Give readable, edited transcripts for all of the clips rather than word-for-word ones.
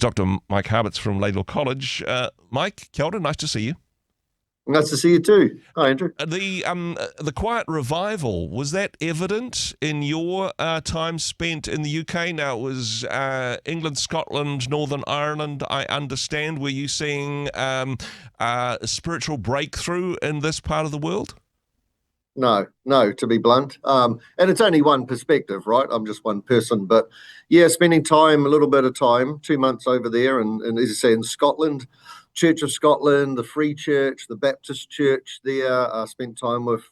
Dr. Myk Habets from Laidlaw College. Myk, kia ora, nice to see you. Nice to see you too. Hi, Andrew. The quiet revival, was that evident in your time spent in the UK? Now, it was England, Scotland, Northern Ireland, I understand. Were you seeing a spiritual breakthrough in this part of the world? No, to be blunt. And it's only one perspective, right? I'm just one person. But yeah, spending a little bit of time, 2 months over there, and as you say, in Scotland, Church of Scotland, the Free Church, the Baptist Church there. I spent time with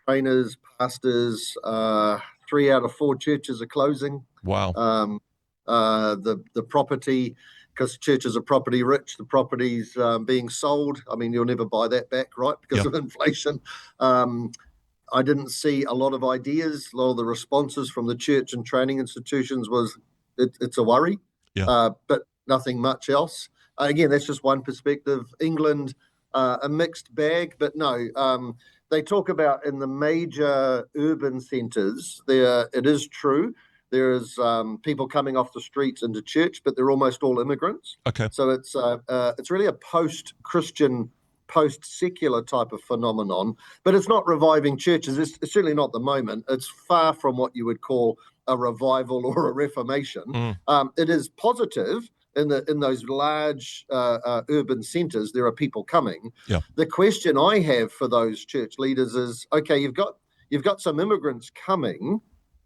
trainers, pastors. 3 out of 4 churches are closing. Wow. The property, because churches are property rich, the property's being sold. I mean, you'll never buy that back, right? Because of inflation. I didn't see a lot of ideas. A lot of the responses from the church and training institutions was it's a worry, but nothing much else. Again, that's just one perspective. England, a mixed bag, but no. They talk about in the major urban centres, it is true. There is people coming off the streets into church, but they're almost all immigrants. Okay. So it's really a post-Christian, post-secular type of phenomenon, but it's not reviving churches. It's certainly not the moment. It's far from what you would call a revival or a reformation. It is positive in those large urban centres. There are people coming. Yeah. The question I have for those church leaders is, okay, you've got some immigrants coming.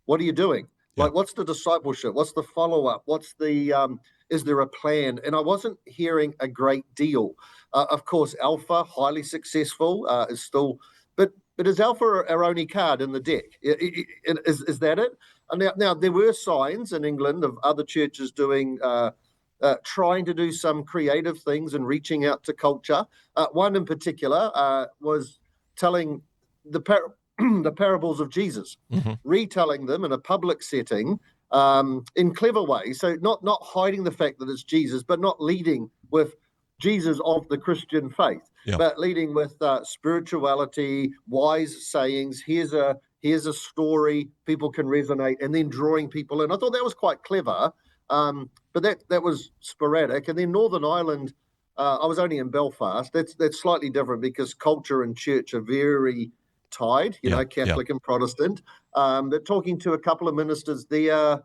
What are you doing? Like, what's the discipleship? What's the follow-up? Is there a plan? And I wasn't hearing a great deal. Of course, Alpha, highly successful, is still, but is Alpha our only card in the deck? Is that it? And now there were signs in England of other churches doing, trying to do some creative things and reaching out to culture. One in particular was telling the parables of Jesus, retelling them in a public setting in clever ways. So not hiding the fact that it's Jesus, but not leading with Jesus of the Christian faith, but leading with spirituality, wise sayings. Here's a story people can resonate, and then drawing people in. I thought that was quite clever, but that was sporadic. And then Northern Ireland, I was only in Belfast. That's slightly different because culture and church are very tied, Catholic and Protestant. They're talking to a couple of ministers there.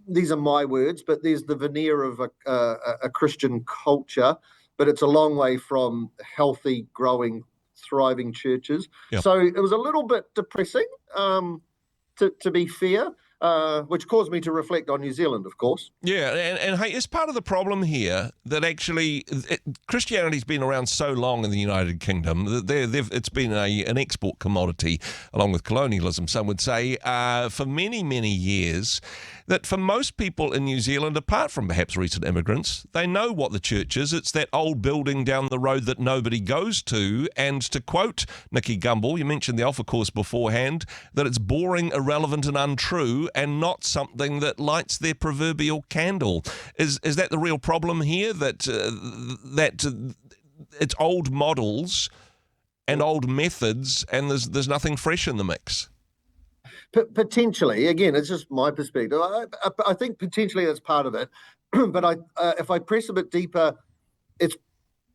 These are my words, but there's the veneer of a Christian culture, but it's a long way from healthy, growing, thriving churches. So it was a little bit depressing, to be fair. Which caused me to reflect on New Zealand, of course. Yeah, and hey, is part of the problem here that actually Christianity's been around so long in the United Kingdom that it's been an export commodity, along with colonialism, some would say, for many, many years, that for most people in New Zealand, apart from perhaps recent immigrants, they know what the church is. It's that old building down the road that nobody goes to, and to quote Nicky Gumbel, you mentioned the Alpha course beforehand, that it's boring, irrelevant and untrue, and not something that lights their proverbial candle. Is that the real problem here? That it's old models and old methods, and there's nothing fresh in the mix. Potentially, again, it's just my perspective. I think potentially that's part of it, but if I press a bit deeper,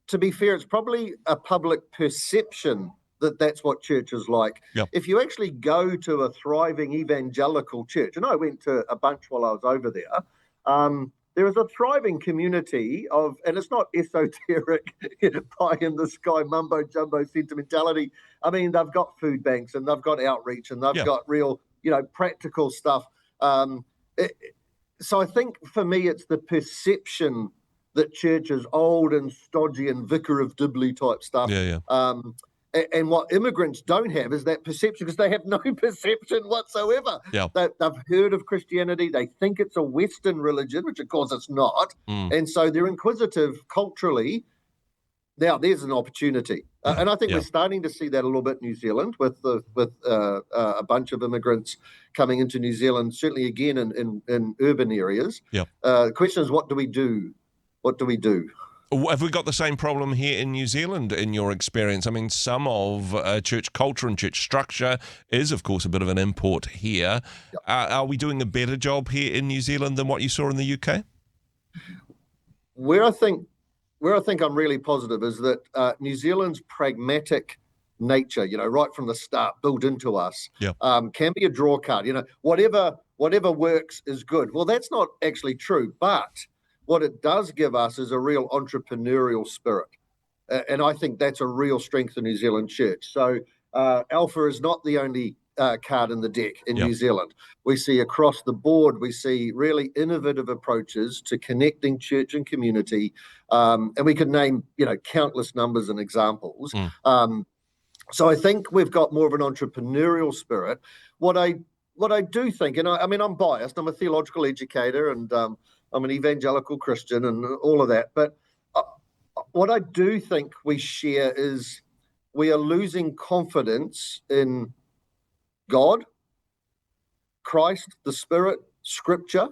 to be fair, it's probably a public perception that that's what church is like. If you actually go to a thriving evangelical church, and I went to a bunch while I was over there, there is a thriving community and it's not esoteric, pie in the sky, mumbo jumbo sentimentality. I mean, they've got food banks and they've got outreach and they've got real, practical stuff. So I think for me, it's the perception that church is old and stodgy and vicar of Dibley type stuff. And what immigrants don't have is that perception, because they have no perception whatsoever. They've heard of Christianity. They think it's a Western religion, which of course it's not. And so they're inquisitive culturally. Now, there's an opportunity. And I think we're starting to see that a little bit in New Zealand with a bunch of immigrants coming into New Zealand, certainly again in urban areas. The question is, what do we do? What do we do? Have we got the same problem here in New Zealand, in your experience? I mean, some of church culture and church structure is, of course, a bit of an import here. Are we doing a better job here in New Zealand than what you saw in the UK? Where I think I'm really positive is that New Zealand's pragmatic nature, right from the start, built into us, can be a draw card. Whatever works is good. Well, that's not actually true, but what it does give us is a real entrepreneurial spirit, and I think that's a real strength in New Zealand church. So Alpha is not the only card in the deck in New Zealand. We see across the board, we see really innovative approaches to connecting church and community, and we could name countless numbers and examples. So I think we've got more of an entrepreneurial spirit. What I do think, and I mean, I'm biased, I'm a theological educator, and I'm an evangelical Christian and all of that, but what I do think we share is we are losing confidence in God, Christ, the Spirit, Scripture,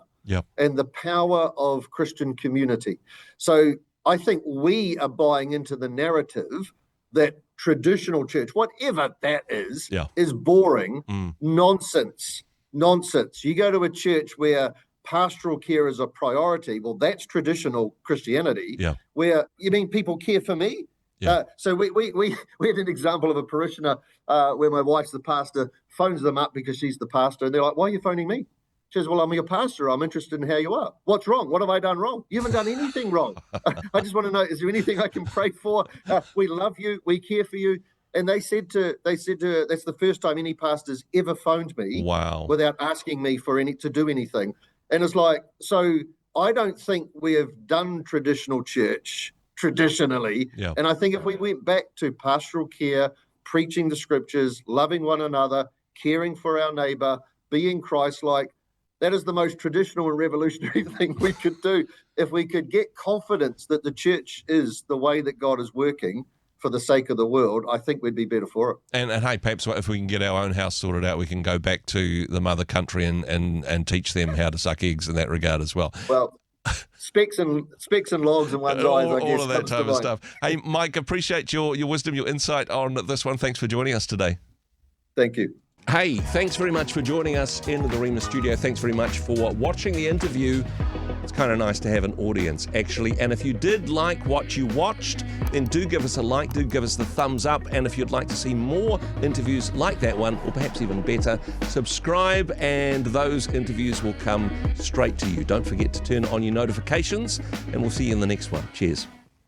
and the power of Christian community. So I think we are buying into the narrative that traditional church, whatever that is boring, nonsense. You go to a church where pastoral care is a priority. Well, that's traditional Christianity. Where you mean people care for me? So we had an example of a parishioner where my wife's the pastor, phones them up because she's the pastor, and they're like, "Why are you phoning me?" She says, "Well, I'm your pastor. I'm interested in how you are." "What's wrong? What have I done wrong?" "You haven't done anything wrong. I just want to know, is there anything I can pray for? We love you. We care for you." And they said to her, that's the first time any pastor's ever phoned me without asking me to do anything. And it's like, so I don't think we have done traditional church traditionally. And I think if we went back to pastoral care, preaching the scriptures, loving one another, caring for our neighbor, being Christ-like, that is the most traditional and revolutionary thing we could do. If we could get confidence that the church is the way that God is working for the sake of the world, I think we'd be better for it. And hey, perhaps if we can get our own house sorted out, we can go back to the mother country and teach them how to suck eggs in that regard as well. Well, specks and logs in one's eyes, I guess. All of that type of stuff. Hey, Myk, appreciate your wisdom, your insight on this one. Thanks for joining us today. Thank you. Hey, thanks very much for joining us in the Rhema studio. Thanks very much for watching the interview. It's kind of nice to have an audience, actually. And if you did like what you watched, then do give us a like, do give us the thumbs up. And if you'd like to see more interviews like that one, or perhaps even better, subscribe and those interviews will come straight to you. Don't forget to turn on your notifications, and we'll see you in the next one. Cheers.